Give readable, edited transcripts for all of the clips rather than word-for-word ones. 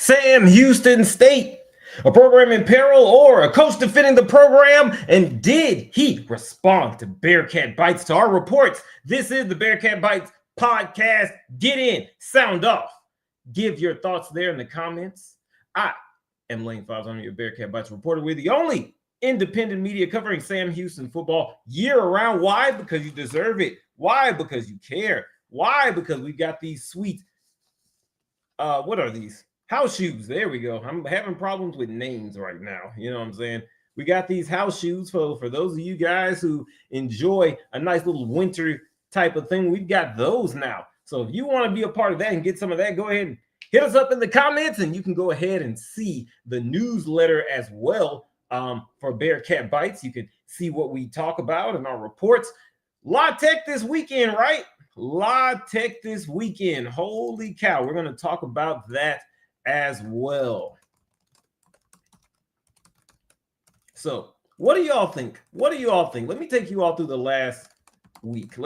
Sam Houston State, a program in peril or a coach defending the program? And did he respond to Bearkat Bites? To our reports, this is the Bearkat Bites podcast. Get in, sound off. Give your thoughts there in the comments. I am Lane Fives. I'm your Bearkat Bites reporter. We're the only independent media covering Sam Houston football year-round. Why? Because you deserve it. Why? Because you care. Why? Because we got these sweet, what are these? House shoes. There we go. I'm having problems with names right now. You know what I'm saying? We got these house shoes for those of you guys who enjoy a nice little winter type of thing. We've got those now. So if you want to be a part of that and get some of that, go ahead and hit us up in the comments, and you can go ahead and see the newsletter as well for Bearkat Bites. You can see what we talk about in our reports. LaTech this weekend, right? LaTech this weekend. Holy cow. We're going to talk about that as well. So what do y'all think? What do you all think? Let me take you all through the last week.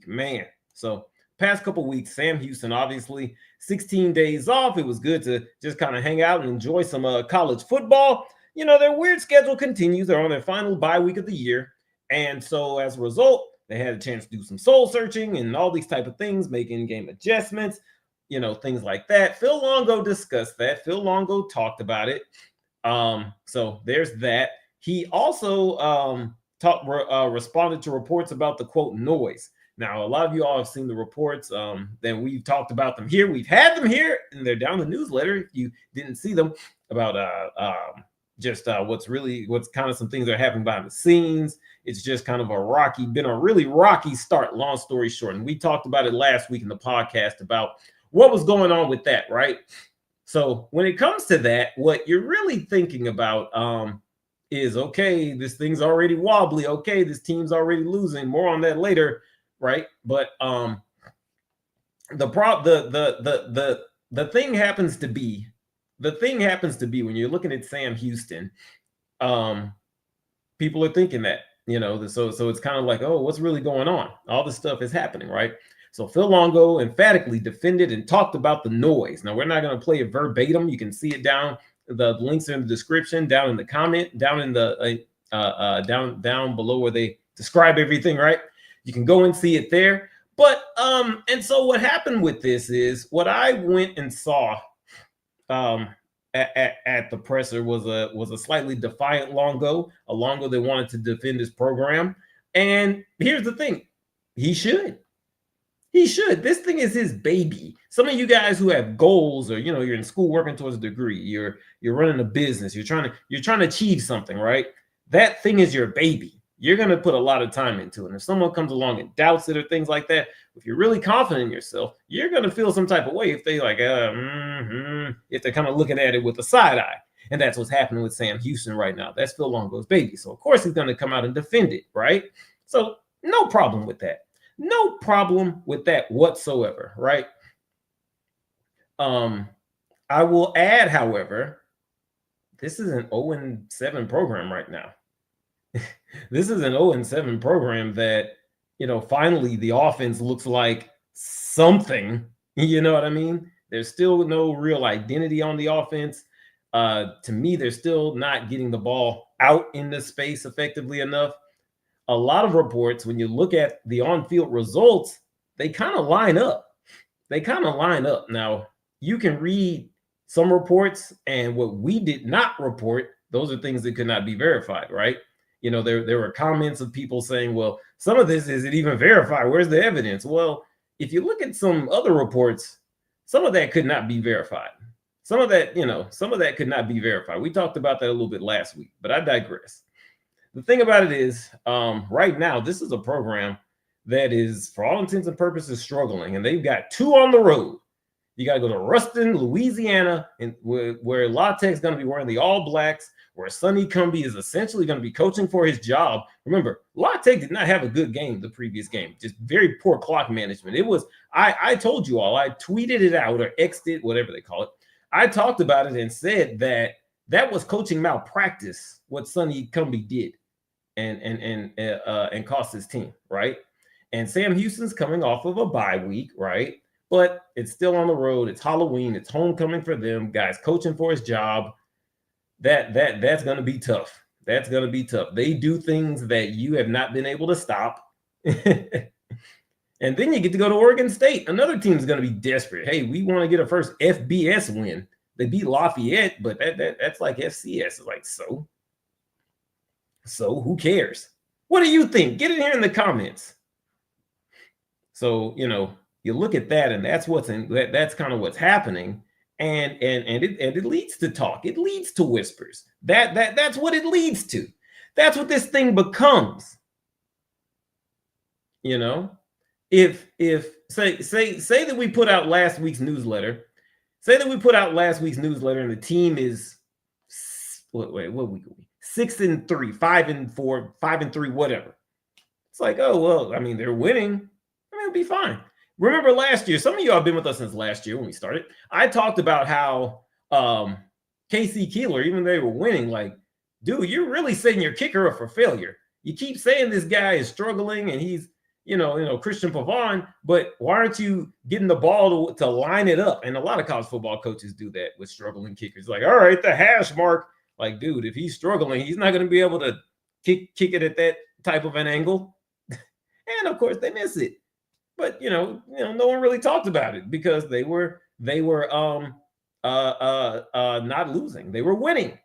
Man. So past couple weeks, Sam Houston, obviously 16 days off. It was good to just kind of hang out and enjoy some college football. You know, their weird schedule continues. They're on their final bye week of the year. And so as a result, they had a chance to do some soul searching and all these type of things, make in-game adjustments, you know, things like that. Phil Longo discussed that. Phil Longo talked about it. So there's that. He also responded to reports about the, quote, noise. Now, a lot of you all have seen the reports. Then we've talked about them here. We've had them here, and they're down the newsletter. If you didn't see them, about what's kind of some things that are happening behind the scenes. It's just kind of been a really rocky start, long story short. And we talked about it last week in the podcast about what was going on with that, right? So when it comes to that, what you're really thinking about is, okay, this thing's already wobbly. Okay, this team's already losing. More on that later, right? But the thing happens to be when you're looking at Sam Houston, people are thinking that, you know, so it's kind of like, oh, what's really going on? All this stuff is happening, right? So Phil Longo emphatically defended and talked about the noise. Now, we're not going to play it verbatim. You can see it down. The links are in the description, down in the comment, down in the down below where they describe everything, right? You can go and see it there. But and so what happened with this is what I went and saw at the presser was a slightly defiant Longo, a Longo that wanted to defend his program. And here's the thing, he should. This thing is his baby. Some of you guys who have goals, or you know, you're in school working towards a degree, you're running a business, you're trying to achieve something, right? That thing is your baby. You're going to put a lot of time into it. And if someone comes along and doubts it or things like that, if you're really confident in yourself, you're going to feel some type of way if they if they're kind of looking at it with a side eye. And that's what's happening with Sam Houston right now. That's Phil Longo's baby. So of course he's going to come out and defend it, right? So no problem with that. No problem with that whatsoever, right? I will add, however, this is an 0-7 program right now. This is an 0-7 program that, you know, finally the offense looks like something. You know what I mean? There's still no real identity on the offense. To me, they're still not getting the ball out in the space effectively enough. A lot of reports, when you look at the on-field results, they kind of line up. Now, you can read some reports, and what we did not report, those are things that could not be verified, right? You know, there were comments of people saying, well, some of this isn't even verified. Where's the evidence? Well, if you look at some other reports, some of that could not be verified. Some of that could not be verified. We talked about that a little bit last week, but I digress. The thing about it is, right now, this is a program that is, for all intents and purposes, struggling, and they've got 2 on the road. You got to go to Ruston, Louisiana, and where LaTech is going to be wearing the All Blacks, where Sonny Cumbie is essentially going to be coaching for his job. Remember, LaTech did not have a good game the previous game, just very poor clock management. It was, I told you all, I tweeted it out or X'd it, whatever they call it. I talked about it and said that was coaching malpractice, what Sonny Cumbie did. And cost his team, right? And Sam Houston's coming off of a bye week, right? but it's still on the road. It's Halloween. It's homecoming for them. Guys coaching for his job. That's going to be tough. That's going to be tough. They do things that you have not been able to stop. And then you get to go to Oregon State. Another team is going to be desperate. Hey, we want to get a first FBS win. They beat Lafayette, but that's like FCS. It's like, so who cares? What do you think? Get in here in the comments. So, you look at that, and that's that's kind of what's happening. And it leads to talk. It leads to whispers. That's what it leads to. That's what this thing becomes. If say that we put out last week's newsletter, and the team is what week are we? 6-3, 5-4, 5-3, whatever. It's like, oh well, I mean, they're winning. I mean, it'll be fine. Remember last year, some of you have been with us since last year when we started. I talked about how KC Keeler, even though they were winning, like, dude, you're really setting your kicker up for failure. You keep saying this guy is struggling and he's, Christian Pavon, but why aren't you getting the ball to line it up? And a lot of college football coaches do that with struggling kickers. Like, all right, the hash mark. Like, dude, if he's struggling, he's not going to be able to kick it at that type of an angle. And of course, they miss it. But no one really talked about it because they were not losing. They were winning.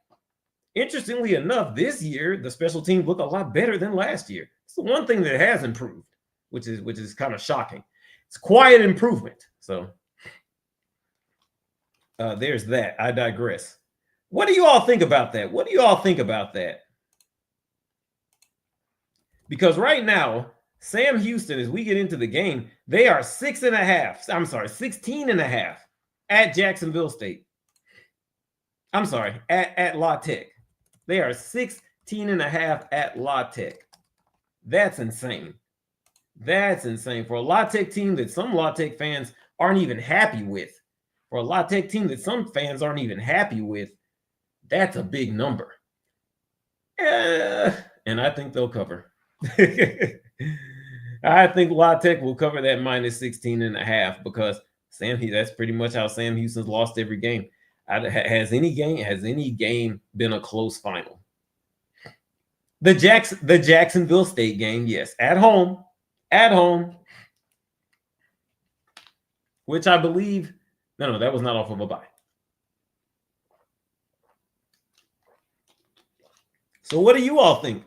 Interestingly enough, this year the special teams look a lot better than last year. It's the one thing that has improved, which is kind of shocking. It's quiet improvement. So there's that. I digress. What do you all think about that? Because right now, Sam Houston, as we get into the game, they are 16.5 at Jacksonville State. I'm sorry, at LaTech. They are 16.5 at LaTech. That's insane. That's insane for a LaTech team that some LaTech fans aren't even happy with. For a LaTech team that some fans aren't even happy with, that's a big number. And I think they'll cover. I think LaTech will cover that minus 16.5 because that's pretty much how Sam Houston's lost every game. Has any game been a close final? The Jacksonville State game, yes, at home, which I believe, no, that was not off of a bye. So what do you all think?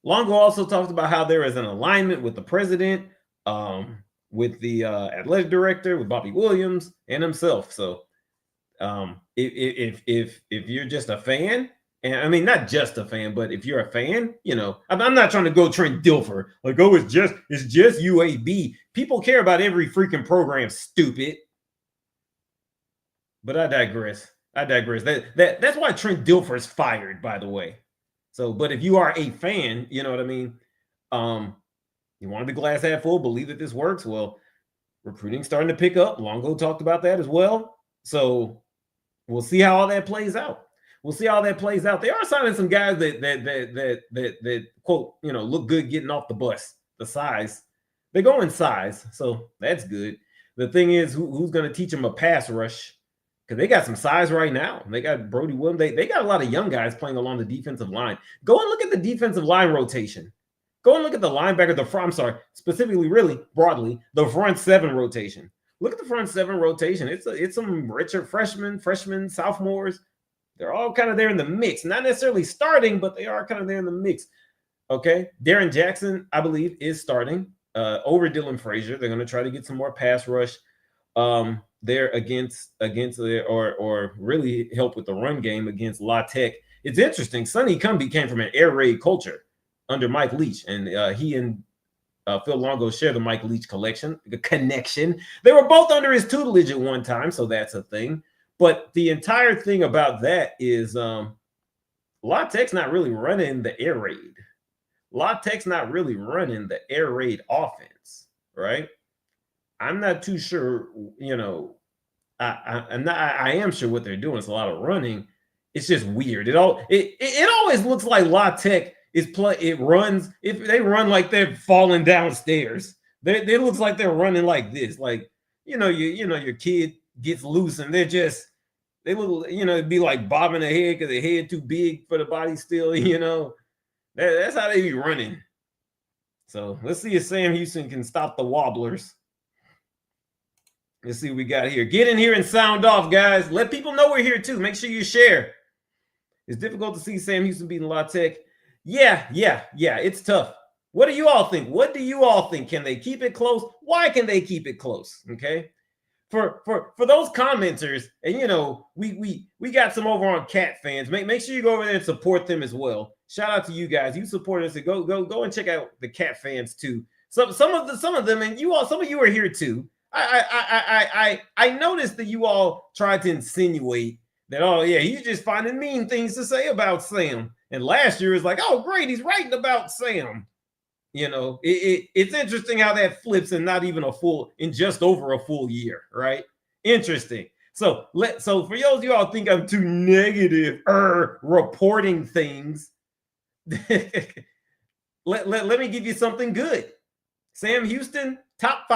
Longo also talked about how there is an alignment with the president, with the athletic director, with Bobby Williams, and himself. So if you're just a fan, and I mean not just a fan, but if you're a fan, I'm not trying to go Trent Dilfer, like, oh, it's just UAB. People care about every freaking program, stupid. But I digress. That's why Trent Dilfer is fired, by the way. So, but if you are a fan, you know what I mean? You want the glass half full, believe that this works. Well, recruiting's starting to pick up. Longo talked about that as well. So we'll see how all that plays out. They are signing some guys that quote, look good getting off the bus. The size. They go in size, so that's good. The thing is, who's going to teach them a pass rush? Because they got some size right now. They got Brody Williams. They got a lot of young guys playing along the defensive line. Go and look at the defensive line rotation. Go and look at the linebacker, specifically, really broadly, the front seven rotation. Look at the front seven rotation. It's some richer freshmen, sophomores. They're all kind of there in the mix. Not necessarily starting, but they are kind of there in the mix. Okay. Darren Jackson, I believe, is starting over Dylan Frazier. They're going to try to get some more pass rush there against or really help with the run game against LaTech. It's interesting. Sonny Cumbie came from an air raid culture under Mike Leach, and he and Phil Longo share the Mike Leach connection. They were both under his tutelage at one time, so that's a thing. But the entire thing about that is LaTech's not really running the air raid. LaTech's not really running the air raid offense, right? I'm not too sure, I am sure what they're doing is a lot of running. It's just weird. It always looks like LaTech it runs, if they run like they're falling downstairs, it looks like they're running like this. Like, your kid gets loose and they look, it'd be like bobbing their head because their head too big for the body still, that's how they be running. So let's see if Sam Houston can stop the wobblers. Let's see what we got here. Get in here and sound off, guys. Let people know we're here too. Make sure you share. It's difficult to see Sam Houston beating LaTech. Yeah, it's tough. What do you all think? What do you all think? Can they keep it close? Why can they keep it close? Okay. For those commenters, and we got some over on Cat fans. Make sure you go over there and support them as well. Shout out to you guys. You support us. Go and check out the Cat fans too. Some of them, and some of you are here too. I noticed that you all tried to insinuate that, oh yeah, he's just finding mean things to say about Sam. And last year is like, oh great, he's writing about Sam. It's interesting how that flips in just over a full year, right? Interesting. So for those of you all think I'm too negative reporting things, let me give you something good. Sam Houston, top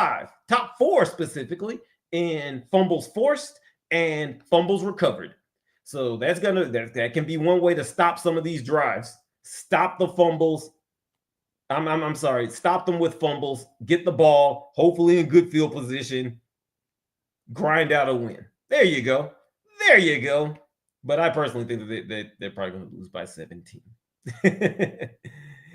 4 specifically in fumbles forced and fumbles recovered. So that can be one way to stop some of these drives. Stop the fumbles. I'm sorry. Stop them with fumbles. Get the ball, hopefully in good field position. Grind out a win. There you go. But I personally think that they're probably going to lose by 17.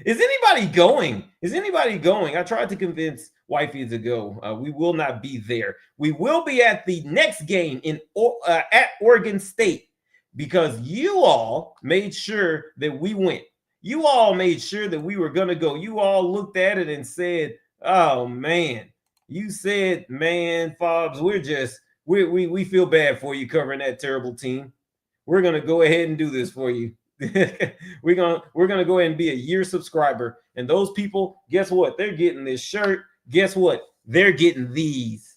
Is anybody going? I tried to convince Wifey to go. We will not be there. We will be at the next game at Oregon State because you all made sure that we went. You all made sure that we were going to go. You all looked at it and said, oh, man. You said, man, Fobbs, we feel bad for you covering that terrible team. We're going to go ahead and do this for you. we're gonna go ahead and be a year subscriber, and those people, guess what? They're getting this shirt. Guess what? They're getting these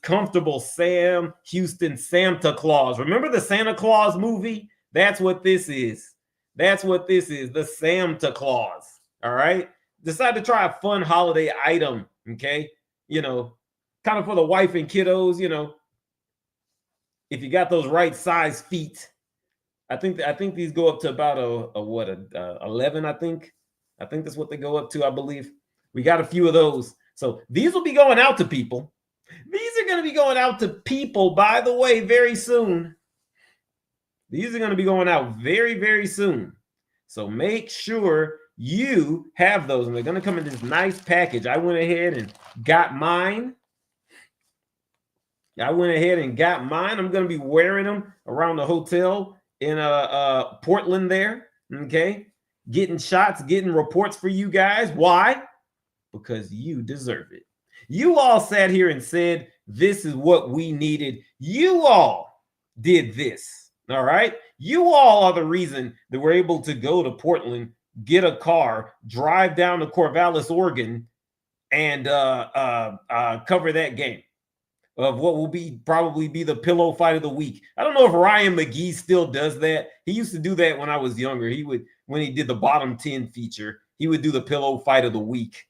comfortable Sam Houston Santa Claus. Remember the Santa Claus movie? That's what this is. The Santa Claus. All right. Decide to try a fun holiday item. Okay. Kind of for the wife and kiddos. If you got those right size feet. I think these go up to about a 11. I think that's what they go up to. I believe we got a few of those. So these will be going out to people. These are going to be going out to people, by the way, very soon. These are going to be going out very, very soon. So make sure you have those, and they're going to come in this nice package. I went ahead and got mine. I'm going to be wearing them around the hotel in Portland there, okay? Getting shots, getting reports for you guys. Why? Because you deserve it. You all sat here and said, this is what we needed. You all did this, all right? You all are the reason that we're able to go to Portland, get a car, drive down to Corvallis, Oregon, and cover that game of what will probably be the pillow fight of the week. I don't know if Ryan McGee still does that. He used to do that when I was younger. When he did the bottom 10 feature, he would do the pillow fight of the week.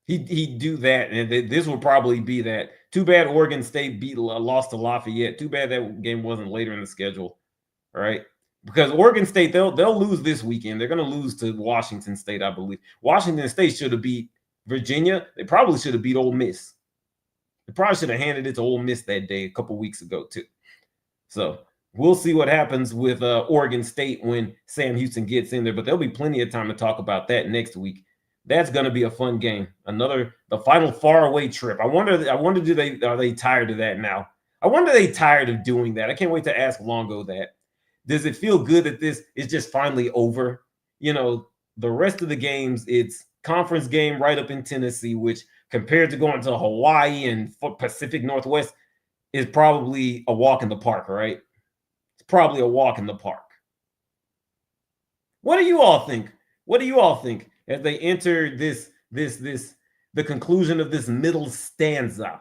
He'd do that, and this will probably be that. Too bad Oregon State lost to Lafayette. Too bad that game wasn't later in the schedule, all right? Because Oregon State, they'll lose this weekend. They're going to lose to Washington State, I believe. Washington State should have beat Virginia. They probably should have beat Ole Miss. They probably should have handed it to Ole Miss that day a couple weeks ago, too. So we'll see what happens with Oregon State when Sam Houston gets in there. But there'll be plenty of time to talk about that next week. That's going to be a fun game. The final faraway trip. I wonder, are they tired of that now? I wonder, are they tired of doing that? I can't wait to ask Longo that. Does it feel good that this is just finally over? The rest of the games, it's conference game right up in Tennessee, which compared to going to Hawaii and Pacific Northwest is probably a walk in the park, right? It's probably a walk in the park. What do you all think? As they enter the conclusion of this middle stanza?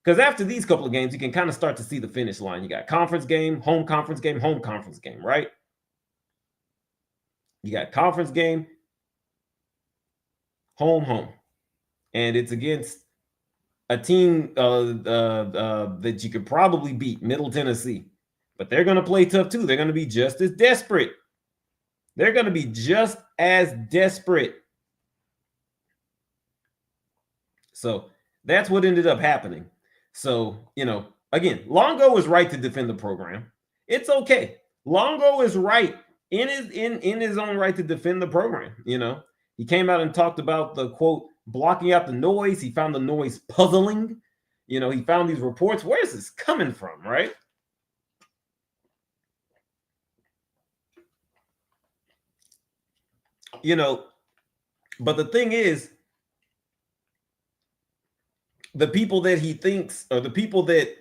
Because after these couple of games, you can kind of start to see the finish line. You got conference game, home conference game, home conference game, right? You got conference game, home. And it's against a team that you could probably beat, Middle Tennessee. But they're going to play tough too. They're going to be just as desperate. They're going to be just as desperate. So that's what ended up happening. So, again, Longo was right to defend the program. It's okay. Longo is right in his own right to defend the program. He came out and talked about the quote blocking out the noise. He found the noise puzzling. He found these reports. Where is this coming from, right? But the thing is, the people that he thinks, or the people that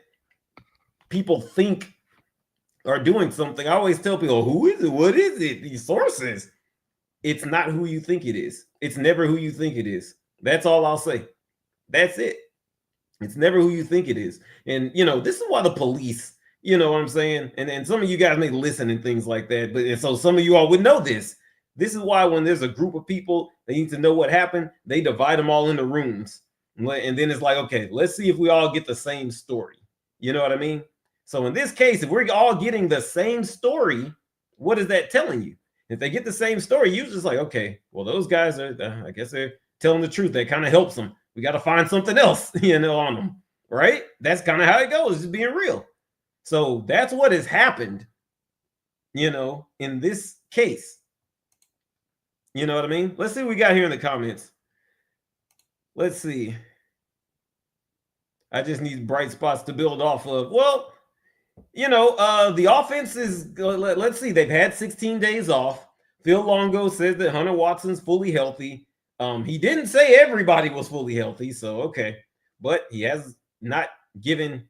people think are doing something, I always tell people, who is it? What is it? These sources. It's not who you think it is. It's never who you think it is. That's all I'll say. That's it. It's never who you think it is. And, this is why the police, you know what I'm saying? And some of you guys may listen and things like that. But so some of you all would know this. This is why when there's a group of people, they need to know what happened. They divide them all into rooms. And then it's like, okay, let's see if we all get the same story. You know what I mean? So in this case, if we're all getting the same story, what is that telling you? If they get the same story, you're just like, okay, well, those guys are, I guess they're telling the truth. That kind of helps them. We got to find something else, on them, right? That's kind of how it goes, just being real. So that's what has happened, in this case. You know what I mean? Let's see what we got here in the comments. Let's see. I just need bright spots to build off of. Well, the offense is, let's see, they've had 16 days off. Phil Longo says that Hunter Watson's fully healthy. He didn't say everybody was fully healthy, so okay. But he has not given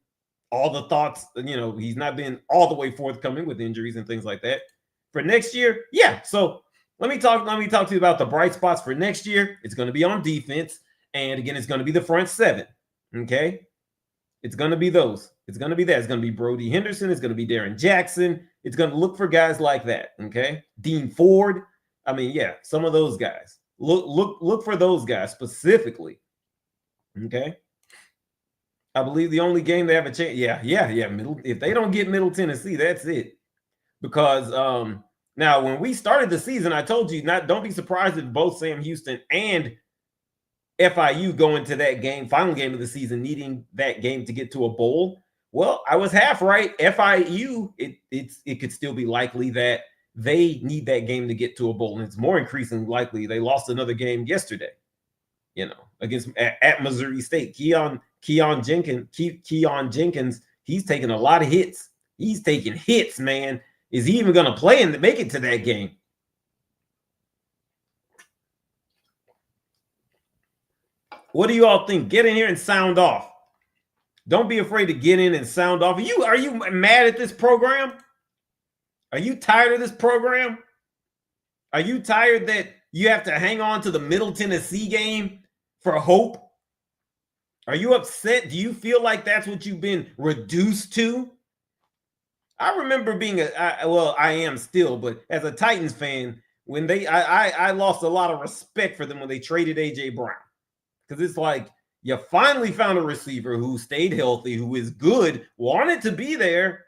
all the thoughts, he's not been all the way forthcoming with injuries and things like that. For next year, yeah. So let me talk to you about the bright spots for next year. It's going to be on defense. And again, it's going to be the front seven. Okay. It's going to be those. It's going to be that. It's going to be Brody Henderson. It's going to be Darren Jackson. It's going to look for guys like that. Okay. Dean Ford. I mean, yeah, some of those guys. Look for those guys specifically. Okay. I believe the only game they have a chance. Yeah. If they don't get Middle Tennessee, that's it. Because now when we started the season, I told you don't be surprised if both Sam Houston and FIU go into that game, final game of the season, needing that game to get to a bowl. Well, I was half right. FIU, it could still be likely that they need that game to get to a bowl, and it's more increasingly likely they lost another game yesterday. Against at Missouri State. Keon Jenkins, he's taking a lot of hits. He's taking hits, man. Is he even going to play and make it to that game? What do you all think? Get in here and sound off. Don't be afraid to get in and sound off. Are you mad at this program? Are you tired of this program? Are you tired that you have to hang on to the Middle Tennessee game for hope? Are you upset? Do you feel like that's what you've been reduced to? I remember being I am still, but as a Titans fan, when I lost a lot of respect for them when they traded AJ Brown. Because it's like, you finally found a receiver who stayed healthy, who is good, wanted to be there,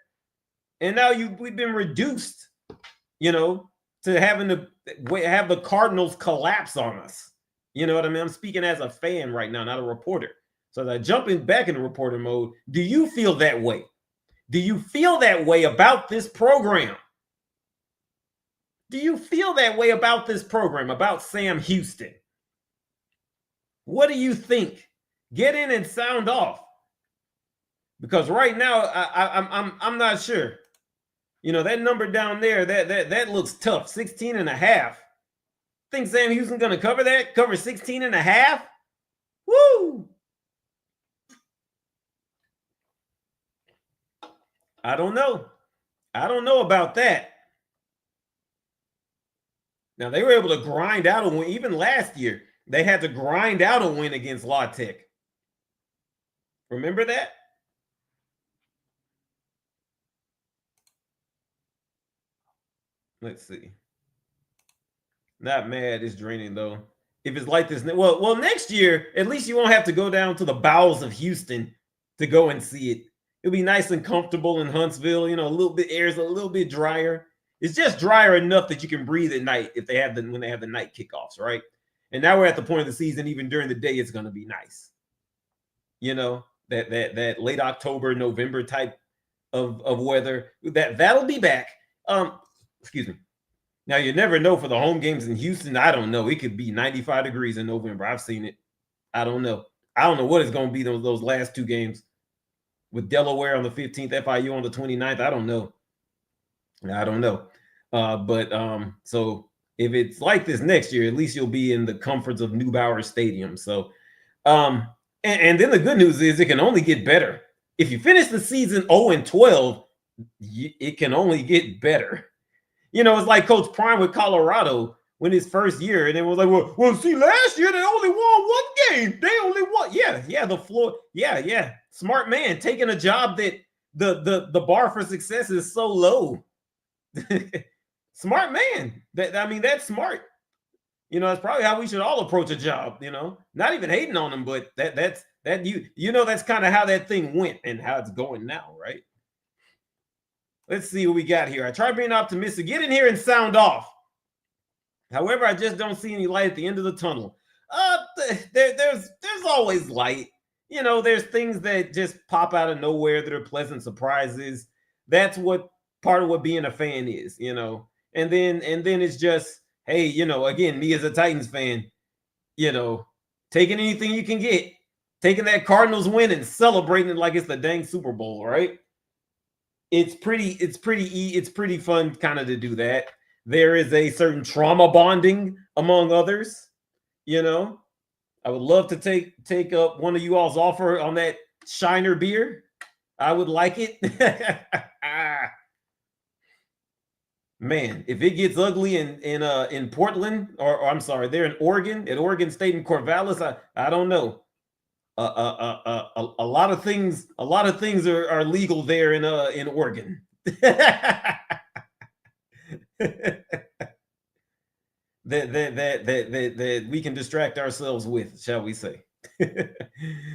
and now we've been reduced, to having to have the Cardinals collapse on us. You know what I mean? I'm speaking as a fan right now, not a reporter. So as I jump back into reporter mode, do you feel that way? Do you feel that way about this program? Do you feel that way about this program, about Sam Houston? What do you think? Get in and sound off. Because right now, I'm not sure. That number down there, that looks tough. 16 and a half. Think Sam Houston going to cover that? Cover 16 and a half? Woo! I don't know. I don't know about that. Now, they were able to grind out a win. Even last year, they had to grind out a win against LaTech. Remember that? Let's see. Not mad. It's draining though. If it's like this, well, next year at least you won't have to go down to the bowels of Houston to go and see it. It'll be nice and comfortable in Huntsville. You know, a little bit air's a little bit drier. It's just drier enough that you can breathe at night if they have when they have the night kickoffs, right? And now we're at the point of the season. Even during the day, it's going to be nice. You know, that late October, November type of weather. That'll be back. Excuse me. Now, you never know for the home games in Houston. I don't know. It could be 95 degrees in November. I've seen it. I don't know. I don't know what it's going to be those last two games with Delaware on the 15th, FIU on the 29th. I don't know. So if it's like this next year, at least you'll be in the comforts of Neubauer Stadium. So, and then the good news is it can only get better. If you finish the season 0-12, it can only get better. You know, it's like Coach Prime with Colorado when his first year, and it was like, well, see, last year they only won one game. They only won, the floor, smart man taking a job that the bar for success is so low. Smart man. That's smart. You know, that's probably how we should all approach a job. You know, not even hating on them, but that's kind of how that thing went and how it's going now, right? Let's see what we got here. I try being optimistic. Get in here and sound off. However, I just don't see any light at the end of the tunnel. There's always light. You know, there's things that just pop out of nowhere that are pleasant surprises. That's what part of what being a fan is, you know. And then it's just, hey, you know, again, me as a Titans fan, you know, taking anything you can get, taking that Cardinals win and celebrating it like it's the dang Super Bowl, right? It's pretty fun kind of to do that. There is a certain trauma bonding among others. You know, I would love to take up one of you all's offer on that Shiner beer. I would like it. Man, if it gets ugly in Portland, or I'm sorry, they're in Oregon, at Oregon State in Corvallis, I don't know. A lot of things are legal there in Oregon. that we can distract ourselves with, shall we say.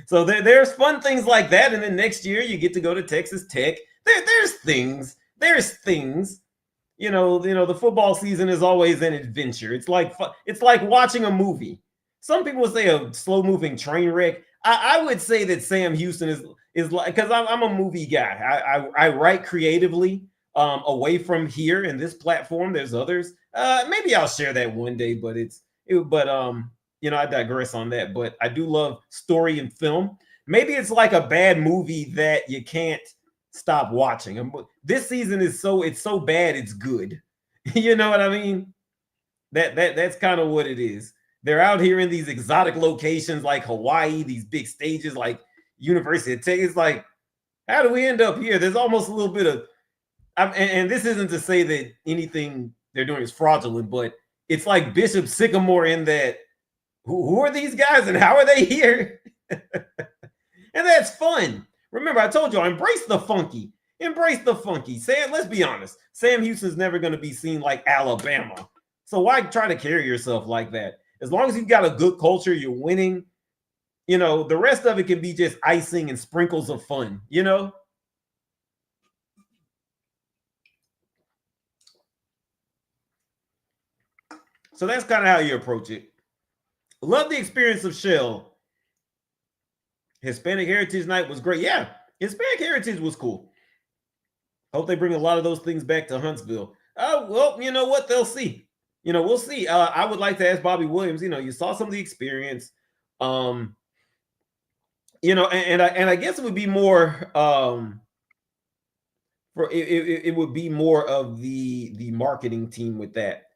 So there's fun things like that, and then next year you get to go to Texas Tech. There's things. You know, the football season is always an adventure. It's like watching a movie. Some people say a slow-moving train wreck. I would say that Sam Houston is like, because I'm a movie guy. I write creatively away from here and this platform. There's others. Maybe I'll share that one day, but you know, I digress on that. But I do love story and film. Maybe it's like a bad movie that you can't stop watching. This season is so bad it's good. You know what I mean? That's kind of what it is. They're out here in these exotic locations like Hawaii, these big stages like University of Texas. It's like, how do we end up here? There's almost a little bit of, and this isn't to say that anything they're doing is fraudulent, but it's like Bishop Sycamore in that, who are these guys and how are they here? And that's fun. Remember, I told y'all, embrace the funky. Sam, let's be honest. Sam Houston's never going to be seen like Alabama. So why try to carry yourself like that? As long as you've got a good culture, you're winning, you know, the rest of it can be just icing and sprinkles of fun, you know? So that's kind of how you approach it. Love the experience of Shell. Hispanic Heritage Night was great. Yeah, Hispanic Heritage was cool. Hope they bring a lot of those things back to Huntsville. Well, you know what? They'll see. You know, we'll see. I would like to ask Bobby Williams. You know, you saw some of the experience. You know, and I guess it would be more it would be more of the marketing team with that.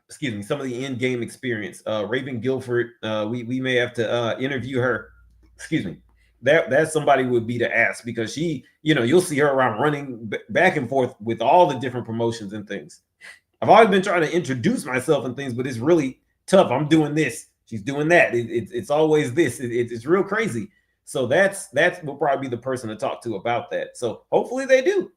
Excuse me, some of the in-game experience. Raven Guilford, we may have to interview her. Excuse me. That's somebody would be to ask, because she, you know, you'll see her around running back and forth with all the different promotions and things. I've always been trying to introduce myself and things, but it's really tough. I'm doing this, she's doing that. It's always this. It's real crazy. So that's will probably be the person to talk to about that. So hopefully they do.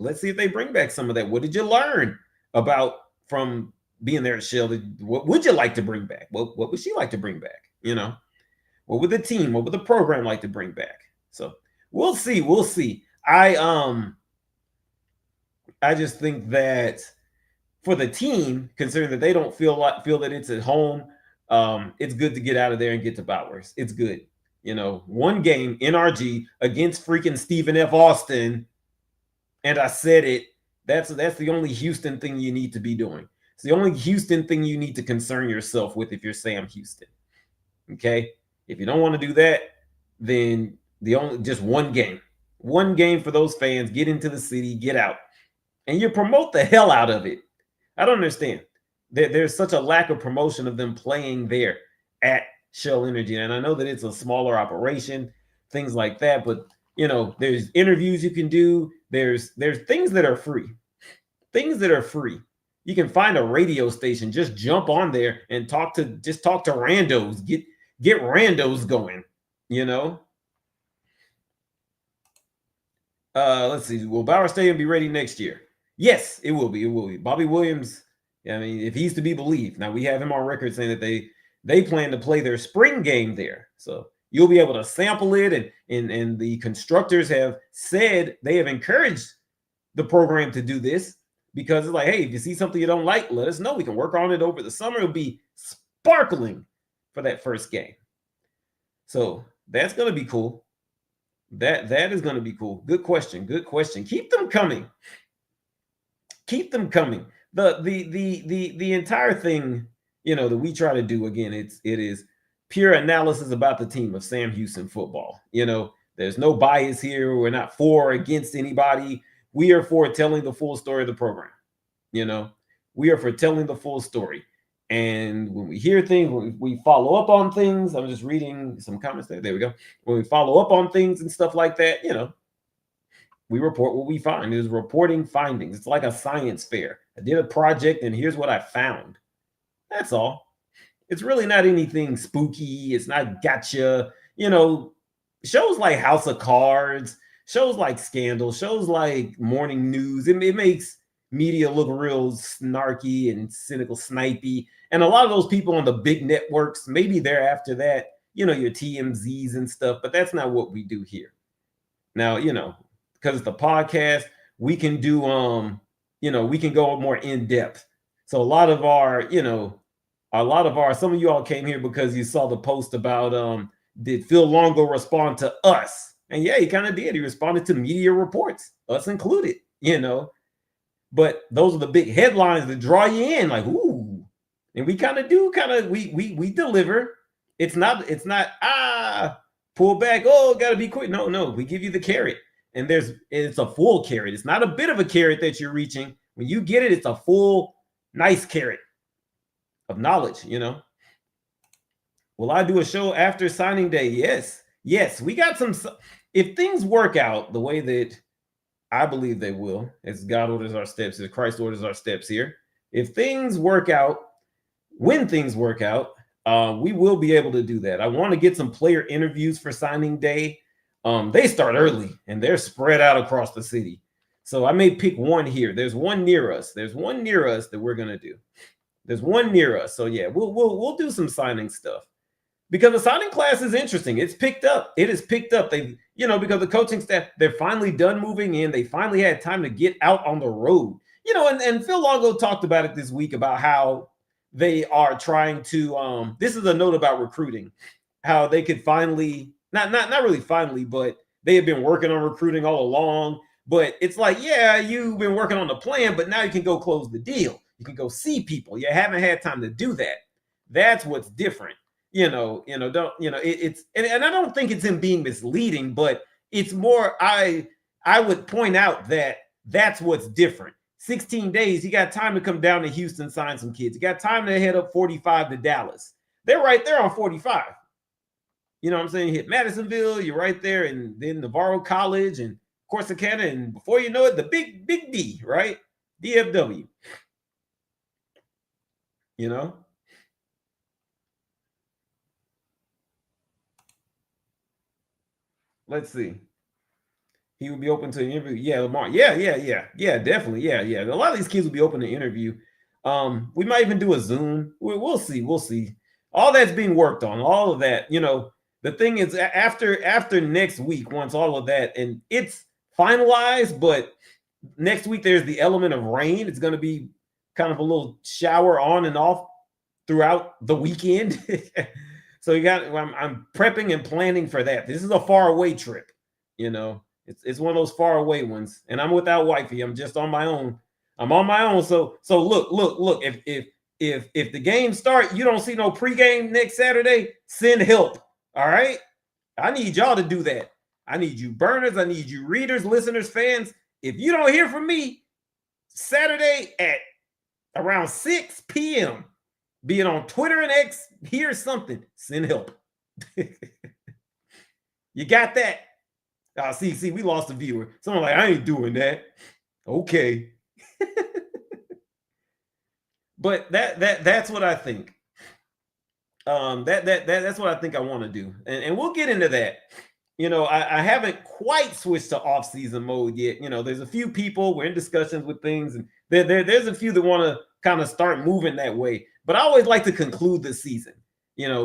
let's see if they bring back some of that. What did you learn about from being there at Shell? What would you like to bring back? What would she like to bring back? What would the team, what would the program like to bring back? So we'll see. We'll see. I just think that for the team, considering that they don't feel that it's at home, it's good to get out of there and get to Bowers. It's good. One game NRG against freaking Stephen F. Austin, and I said it. That's the only Houston thing you need to be doing. It's the only Houston thing you need to concern yourself with if you're Sam Houston. Okay, if you don't want to do that, then just one game for those fans. Get into the city, get out, and you promote the hell out of it. I don't understand. There's such a lack of promotion of them playing there at Shell Energy, and I know that it's a smaller operation, things like that. But there's interviews you can do. There's things that are free. Things that are free. You can find a radio station. Just jump on there and talk to randos. Get randos going. Let's see. Will Bauer Stadium be ready next year? Yes, it will be. It will be. Bobby Williams, I mean, if he's to be believed. Now, we have him on record saying that they plan to play their spring game there. So you'll be able to sample it. And the constructors have said they have encouraged the program to do this because it's like, hey, if you see something you don't like, let us know. We can work on it over the summer. It'll be sparkling for that first game. So that's going to be cool. That is going to be cool. Good question. Good question. Keep them coming. Keep them coming. The entire thing, that we try to do, again, it is pure analysis about the team of Sam Houston football. There's no bias here. We're not for or against anybody. We are for telling the full story of the program. We are for telling the full story. And when we hear things, when we follow up on things, I'm just reading some comments there. There we go. When we follow up on things and stuff like that, we report what we find. It is reporting findings. It's like a science fair. I did a project and here's what I found. That's all. It's really not anything spooky. It's not gotcha. Shows like House of Cards, shows like Scandal, shows like Morning News. It makes media look real snarky and cynical, snipey. And a lot of those people on the big networks, maybe they're after that, your TMZs and stuff, but that's not what we do here. Now, because it's the podcast, we can do, we can go more in depth. So a lot of our, some of you all came here because you saw the post about, did Phil Longo respond to us? And yeah, he kind of did. He responded to media reports, us included, But those are the big headlines that draw you in, like, ooh. And we kind of we deliver. It's not pull back, gotta be quick. No, we give you the carrot. And it's a full carrot. It's not a bit of a carrot that you're reaching. When you get it, it's a full, nice carrot of knowledge, Will I do a show after signing day? Yes. We got some, if things work out the way that I believe they will, as God orders our steps, as Christ orders our steps here. If things work out, when things work out, we will be able to do that. I want to get some player interviews for signing day. They start early and they're spread out across the city. So I may pick one here. There's one near us. There's one near us that we're gonna do. There's one near us. So yeah, we'll do some signing stuff. Because the signing class is interesting. It's picked up. It is picked up. They, because the coaching staff, they're finally done moving in. They finally had time to get out on the road. And Phil Longo talked about it this week about how they are trying to, this is a note about recruiting, how they could finally, not really finally, but they have been working on recruiting all along. But it's like, yeah, you've been working on the plan, but now you can go close the deal. You can go see people. You haven't had time to do that. That's what's different. It's and I don't think it's him being misleading, but it's more, I would point out that that's what's different. 16 days, you got time to come down to Houston, sign some kids. You got time to head up 45 to Dallas. They're right there on 45. You know what I'm saying? You hit Madisonville, you're right there, and then Navarro College and Corsicana, and before you know it, the big D, right? DFW. Let's see. He would be open to an interview. Yeah, Lamar. Yeah, definitely. Yeah. A lot of these kids will be open to interview. We might even do a Zoom. We'll see. We'll see. All that's being worked on. All of that. The thing is, after next week, once all of that and it's finalized, but next week there's the element of rain. It's going to be kind of a little shower on and off throughout the weekend. So I'm prepping and planning for that. This is a far away trip. It's one of those far away ones, and I'm without wifey. I'm just on my own. I'm on my own. So look. If the game start, you don't see no pregame next Saturday, send help. All right, I need y'all to do that. I need you burners. I need you readers, listeners, fans. If you don't hear from me Saturday at around 6 p.m., be it on Twitter and X, here's something. Send help. You got that? See, we lost a viewer. Someone like, I ain't doing that. Okay. But that's what I think. That's what I think I want to do. And we'll get into that. I haven't quite switched to off-season mode yet. There's a few people, we're in discussions with things, and there's a few that want to kind of start moving that way. But I always like to conclude the season.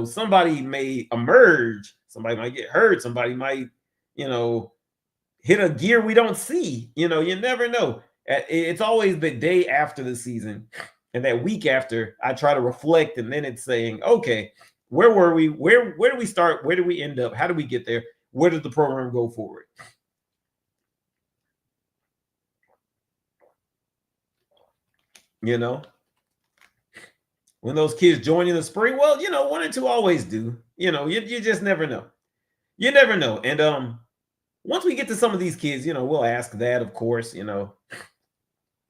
Somebody may emerge, somebody might get hurt, somebody might, hit a gear we don't see. You never know. It's always the day after the season and that week after I try to reflect, and then it's saying, okay, where were we? Where do we start? Where do we end up? How do we get there? Where does the program go forward? When those kids join in the spring, well, one or two always do. You just never know. You never know. And once we get to some of these kids, we'll ask that, of course,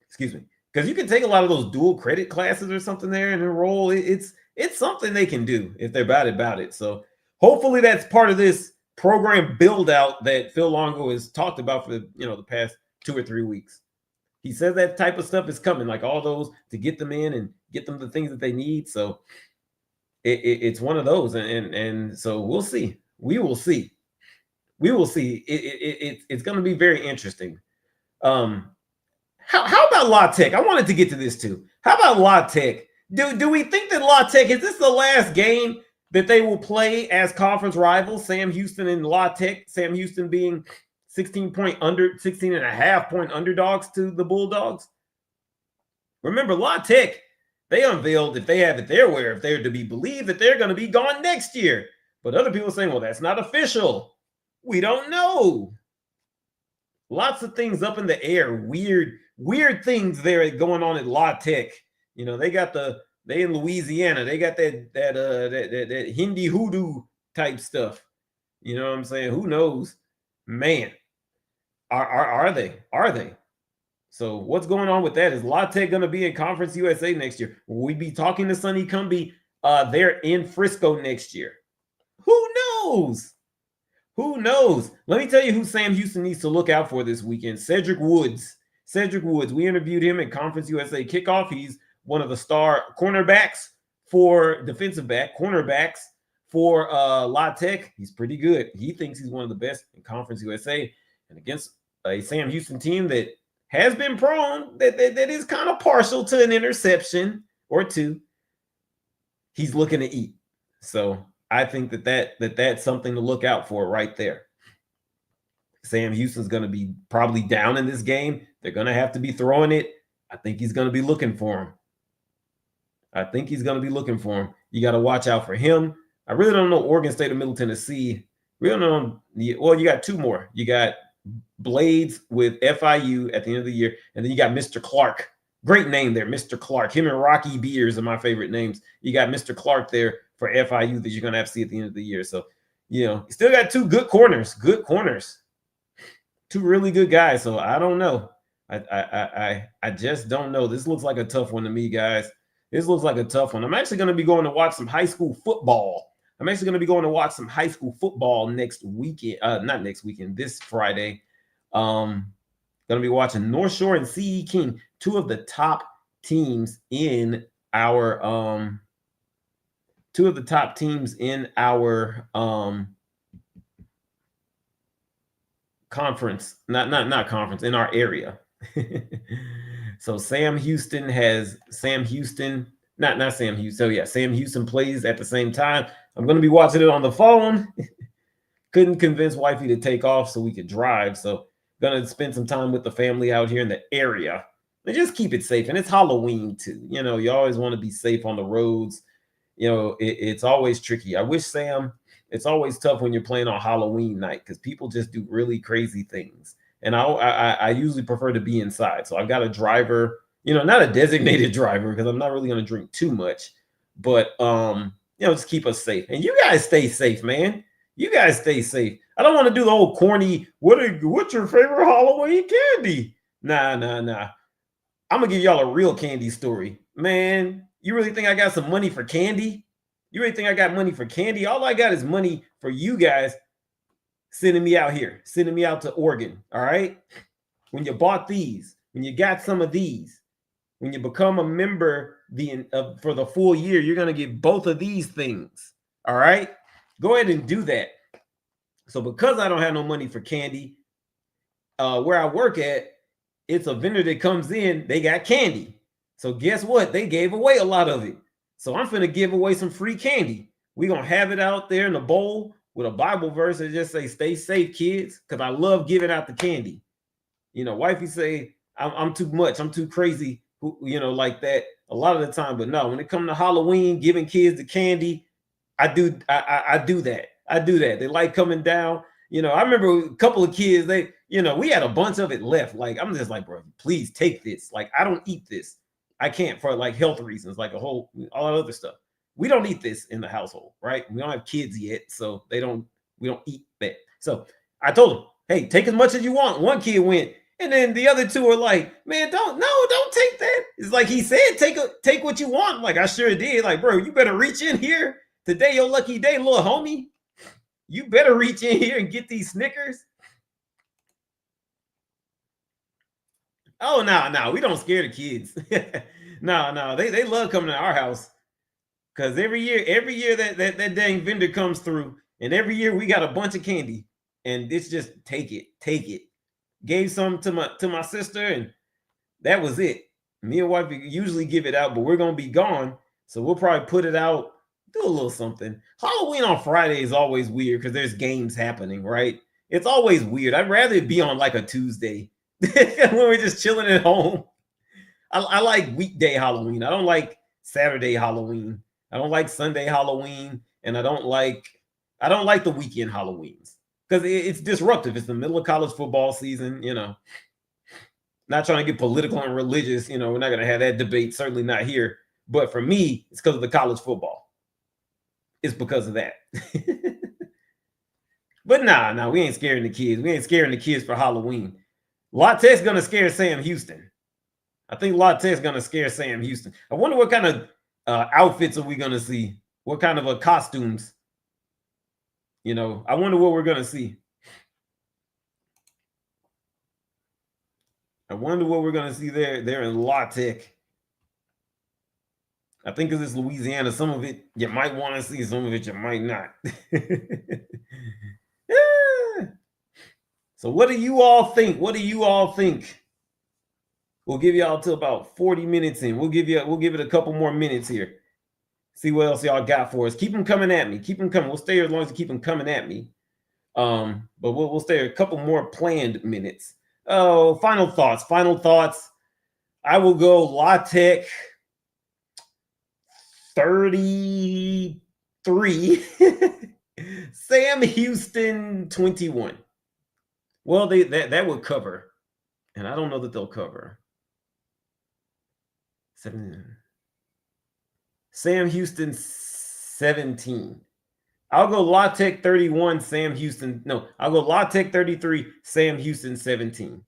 excuse me, because you can take a lot of those dual credit classes or something there and enroll. It's something they can do if they're about it. So hopefully that's part of this program build out that Phil Longo has talked about for the past 2 or 3 weeks. He says that type of stuff is coming, like all those to get them in and get them the things that they need. So it's one of those, and so we'll see. We will see. It's going to be very interesting. How about LaTech? I wanted to get to this too. How about LaTech? Do we think that LaTech, is this the last game that they will play as conference rivals, Sam Houston and LaTech? Sam Houston being 16 and a half point underdogs to the Bulldogs. Remember, LaTech, they unveiled, if they have it their way, if they're to be believed, that they're going to be gone next year. But other people are saying, well, that's not official. We don't know. Lots of things up in the air. Weird things there going on at LaTech. They in Louisiana. They got that Hindi hoodoo type stuff. You know what I'm saying? Who knows? Man, are they? So what's going on with that? Is LaTech going to be in Conference USA next year? Will we be talking to Sonny Cumbie there in Frisco next year? Who knows? Who knows? Let me tell you who Sam Houston needs to look out for this weekend. Cedric Woods. We interviewed him at Conference USA kickoff. He's one of the star cornerbacks for cornerbacks for LaTech. He's pretty good. He thinks he's one of the best in Conference USA. And against a Sam Houston team that has been prone, that is kind of partial to an interception or two, he's looking to eat. So I think that's something to look out for right there. Sam Houston's going to be probably down in this game. They're going to have to be throwing it. I think he's going to be looking for him. You got to watch out for him. I really don't know Oregon State or Middle Tennessee. We don't know. Well, you got two more. You got Blades with FIU at the end of the year, and then you got Mr. Clark. Great name there, Mr. Clark. Him and Rocky Beers are my favorite names. You got Mr. Clark there for FIU that you're going to have to see at the end of the year. So, you still got two good corners. Two really good guys. So I don't know. I just don't know. This looks like a tough one to me, guys. This looks like a tough one. I'm actually going to be going to watch some high school football. Next weekend. Not next weekend, this Friday. Going to be watching North Shore and CE King, two of the top teams in our conference, not conference, in our area. So Sam Houston, not Sam Houston. So yeah, Sam Houston plays at the same time. I'm going to be watching it on the phone. Couldn't convince wifey to take off so we could drive. So gonna spend some time with the family out here in the area and just keep it safe. And it's Halloween too. You always want to be safe on the roads. It's always tricky. I wish, Sam, it's always tough when you're playing on Halloween night because people just do really crazy things. And I usually prefer to be inside. So I've got a driver, not a designated driver because I'm not really going to drink too much, but just keep us safe. And you guys stay safe, man. You guys stay safe. I don't want to do the old corny, what's your favorite Halloween candy? Nah. I'm gonna give y'all a real candy story. Man, you really think I got some money for candy? You really think I got money for candy? All I got is money for you guys sending me out here, sending me out to Oregon. All right. When you bought these, when you got some of these, when you become a member for the full year, you're gonna get both of these things. All right. Go ahead and do that. So because I don't have no money for candy, where I work at, it's a vendor that comes in, they got candy. So guess what? They gave away a lot of it. So I'm finna give away some free candy. We're gonna have it out there in a bowl with a Bible verse that just say, stay safe, kids, because I love giving out the candy. Wifey say, I'm too much, I'm too crazy, like that a lot of the time. But no, when it comes to Halloween, giving kids the candy, I do that. I do that. They like coming down. I remember a couple of kids, we had a bunch of it left. Like, I'm just like, bro, please take this. Like, I don't eat this. I can't, for like health reasons, like all other stuff. We don't eat this in the household, right? We don't have kids yet, so we don't eat that. So I told them, hey, take as much as you want. One kid went, and then the other two are like, man, don't take that. It's like he said, take what you want. I'm like, I sure did. Like, bro, you better reach in here. Today, your lucky day, little homie. You better reach in here and get these Snickers. Oh, no, we don't scare the kids. No, they love coming to our house because every year that dang vendor comes through, and every year we got a bunch of candy, and it's just take it. Gave some to my sister, and that was it. Me and wife usually give it out, but we're gonna be gone, so we'll probably put it out. Do a little something. Halloween on Friday is always weird because there's games happening, right? It's always weird. I'd rather it be on like a Tuesday when we're just chilling at home. I like weekday Halloween. I don't like Saturday Halloween. I don't like Sunday Halloween, and I don't like the weekend Halloweens because it's disruptive. It's the middle of college football season, Not trying to get political and religious, we're not gonna have that debate. Certainly not here. But for me, it's because of the college football. It's because of that. But nah, we ain't scaring the kids. We ain't scaring the kids for Halloween. LaTech's gonna scare Sam Houston. I think LaTech's gonna scare Sam Houston. I wonder what kind of outfits are we gonna see? What kind of costumes? I wonder what we're gonna see. I wonder what we're gonna see there in LaTech. I think because it's Louisiana, some of it you might want to see, some of it you might not. Yeah. So what do you all think? We'll give y'all till about 40 minutes in. We'll give it a couple more minutes here. See what else y'all got for us. Keep them coming at me. Keep them coming. We'll stay here as long as you keep them coming at me. But we'll stay a couple more planned minutes. Oh, final thoughts. I will go LaTech 33. Sam Houston 21. Well, that would cover, and I don't know that they'll cover. Sam Houston 17. I'll go LaTech 31, Sam Houston. No, I'll go LaTech 33, Sam Houston 17.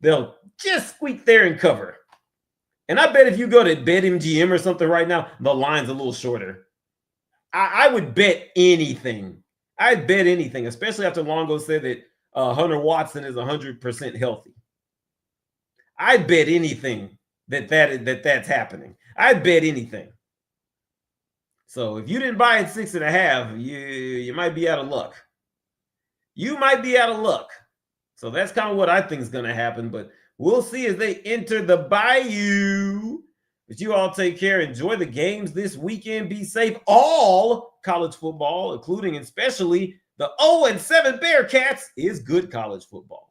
They'll just squeak there and cover. And I bet if you go to BetMGM or something right now, the line's a little shorter. I would bet anything. I'd bet anything, especially after Longo said that Hunter Watson is 100% healthy. I'd bet anything that's happening. I'd bet anything. So if you didn't buy it 6.5, you might be out of luck. You might be out of luck. So that's kind of what I think is going to happen. But we'll see as they enter the bayou. But you all take care. Enjoy the games this weekend. Be safe. All college football, including and especially the 0-7 Bearkats, is good college football.